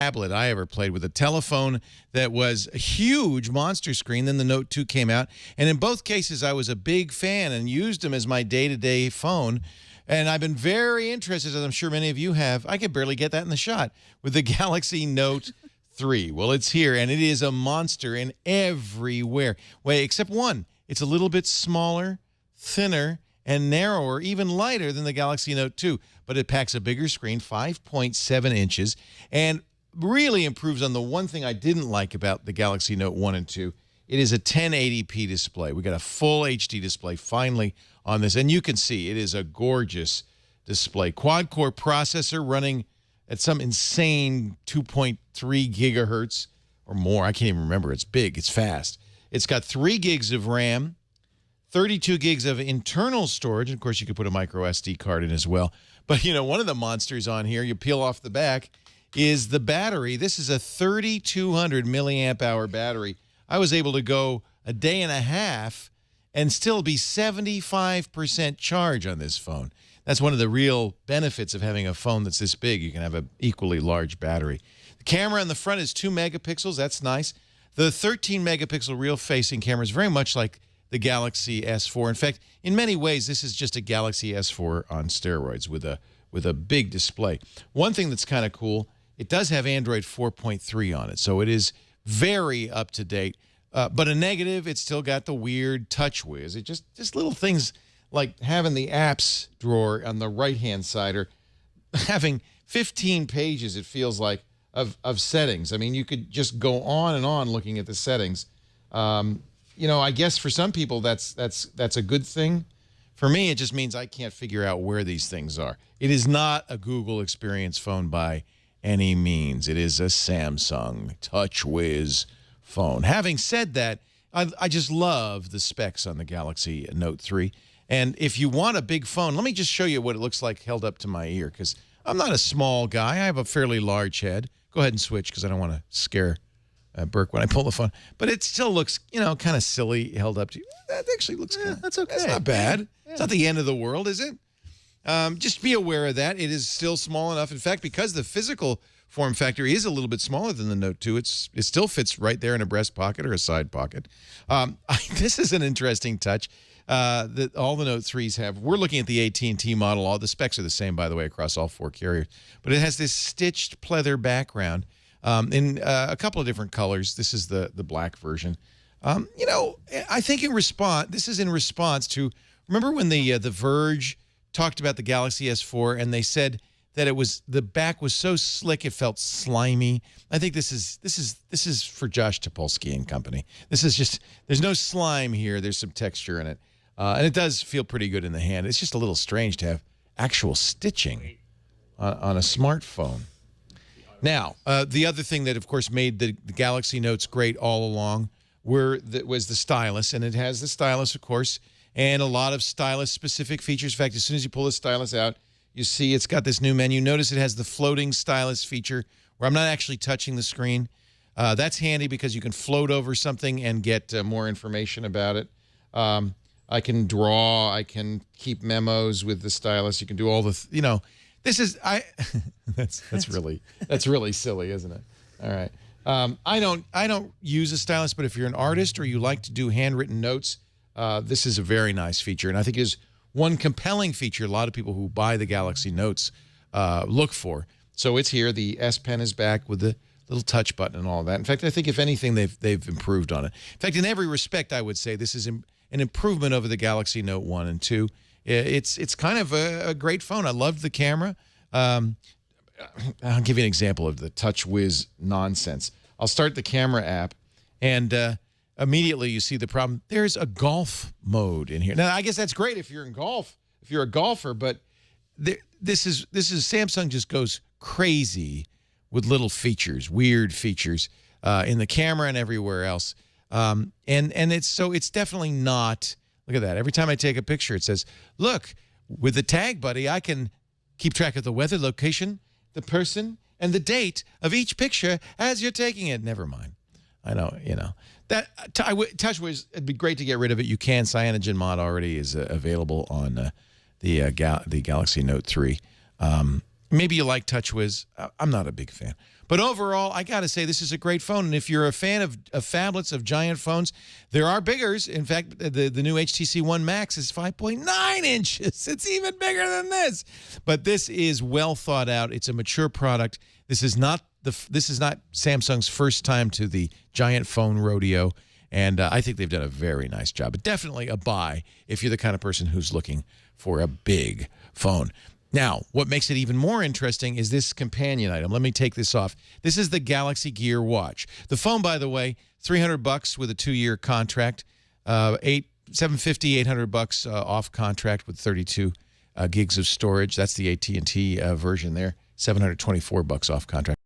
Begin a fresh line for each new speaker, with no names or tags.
tablet I ever played with, a telephone that was a huge monster screen. Then the Note 2 came out. And in both cases, I was a big fan and used them as my day-to-day phone. And I've been very interested, as I'm sure many of you have. I could barely get that in the shot with the Galaxy Note 3. Well, it's here, and it is a monster in everywhere. Wait, except one. It's a little bit smaller, thinner, and narrower, even lighter than the Galaxy Note 2. But it packs a bigger screen, 5.7 inches, and really improves on the one thing I didn't like about the Galaxy Note 1 and 2. It is a 1080p display. We got a full HD display finally on this, and you can see it is a gorgeous display. Quad-core processor running at some insane 2.3 gigahertz or more. I can't even remember. It's big. It's fast. It's got 3 gigs of RAM, 32 gigs of internal storage. Of course, you could put a micro SD card in as well. But, you know, one of the monsters on here, you peel off the back, is the battery. This is a 3,200 milliamp hour battery. I was able to go a day and a half and still be 75% charge on this phone. That's one of the real benefits of having a phone that's this big. You can have an equally large battery. The camera in the front is 2 megapixels. That's nice. The 13 megapixel real-facing camera is very much like the Galaxy S4. In fact, in many ways, this is just a Galaxy S4 on steroids with a big display. One thing that's kind of cool, it does have Android 4.3 on it, so it is very up to date. But a negative, it's still got the weird touch whiz. It just little things like having the apps drawer on the right-hand side or having 15 pages, it feels like, of settings. I mean, you could just go on and on looking at the settings. You know, I guess for some people that's a good thing. For me, it just means I can't figure out where these things are. It is not a Google Experience phone by any means. It is a Samsung TouchWiz phone. Having said that, I just love the specs on the Galaxy Note 3. And if you want a big phone, let me just show you what it looks like held up to my ear, because I'm not a small guy. I have a fairly large head. Go ahead and switch, because I don't want to scare Burke when I pull the phone. But it still looks, you know, kind of silly held up to you. That actually looks good.
That's okay.
That's not bad. Yeah. It's not the end of the world, is it? Just be aware of that. It is still small enough. In fact, because the physical form factor is a little bit smaller than the Note 2, it still fits right there in a breast pocket or a side pocket. This is an interesting touch that all the Note 3s have. We're looking at the AT&T model. All the specs are the same, by the way, across all 4 carriers. But it has this stitched pleather background in a couple of different colors. This is the black version. You know, I think this is in response to, remember when the Verge talked about the Galaxy S4 and they said that the back was so slick it felt slimy. I think this is for Josh Topolsky and company. This is just, there's no slime here. There's some texture in it. And it does feel pretty good in the hand. It's just a little strange to have actual stitching on a smartphone. Now, the other thing that, of course, made the Galaxy Notes great all along was the stylus. And it has the stylus, of course, and a lot of stylus-specific features. In fact, as soon as you pull the stylus out, you see it's got this new menu. Notice it has the floating stylus feature where I'm not actually touching the screen. That's handy because you can float over something and get more information about it. I can draw. I can keep memos with the stylus. You can do all the, you know, this is, that's really silly, isn't it? All right. I don't use a stylus, but if you're an artist or you like to do handwritten notes, this is a very nice feature. And I think is one compelling feature a lot of people who buy the Galaxy Notes look for. So it's here. The S Pen is back with the little touch button and all that. In fact, I think if anything, they've improved on it. In fact, in every respect, I would say this is an improvement over the Galaxy Note 1 and 2. It's kind of a great phone. I loved the camera. I'll give you an example of the TouchWiz nonsense. I'll start the camera app, and immediately you see the problem. There's a golf mode in here. Now, I guess that's great if you're in golf, if you're a golfer, but this is Samsung just goes crazy with little features, weird features in the camera and everywhere else. And it's definitely not. Look at that. Every time I take a picture, it says, "Look, with the Tag Buddy, I can keep track of the weather, location, the person, and the date of each picture as you're taking it." Never mind. I know, you know. That TouchWiz, it'd be great to get rid of it. You can. CyanogenMod already is available on the Galaxy Note 3. Maybe you like TouchWiz. I'm not a big fan. But overall, I got to say, this is a great phone. And if you're a fan of phablets, of giant phones, there are biggers. In fact, the new HTC One Max is 5.9 inches. It's even bigger than this. But this is well thought out. It's a mature product. This is not Samsung's first time to the giant phone rodeo. And I think they've done a very nice job. But definitely a buy if you're the kind of person who's looking for a big phone. Now, what makes it even more interesting is this companion item. Let me take this off. This is the Galaxy Gear Watch. The phone, by the way, $300 with a 2-year contract, $750, $800 off contract with 32 gigs of storage. That's the AT&T version there. $724 off contract.